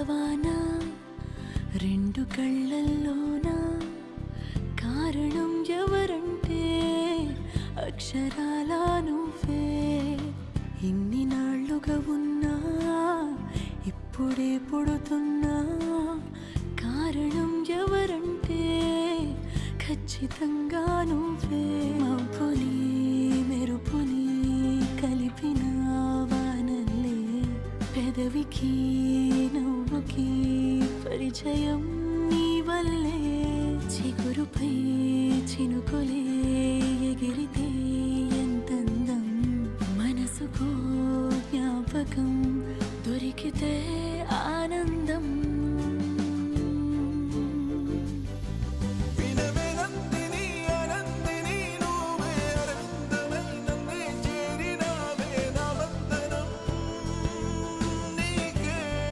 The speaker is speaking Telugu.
పూలవాన రెండు కళ్ళల్లోన కారణం ఎవరంటే అక్షరాల నువ్వే. ఇన్ని నాళ్ళుగా ఉన్నా ఇప్పుడే పుడుతున్నా కారణం ఎవరంటే ఖచ్చితంగా నువ్వే. మబ్బుని మెరుపుని కలిపిన వానల్లే పెదవికి నవ్వుకి పరిచయం నీ వల్లే. చిగురుపై చినుకులే ఎగిరితే ఎంతందం, మనసుకు జ్ఞాపకం దొరికితే ఆనందం.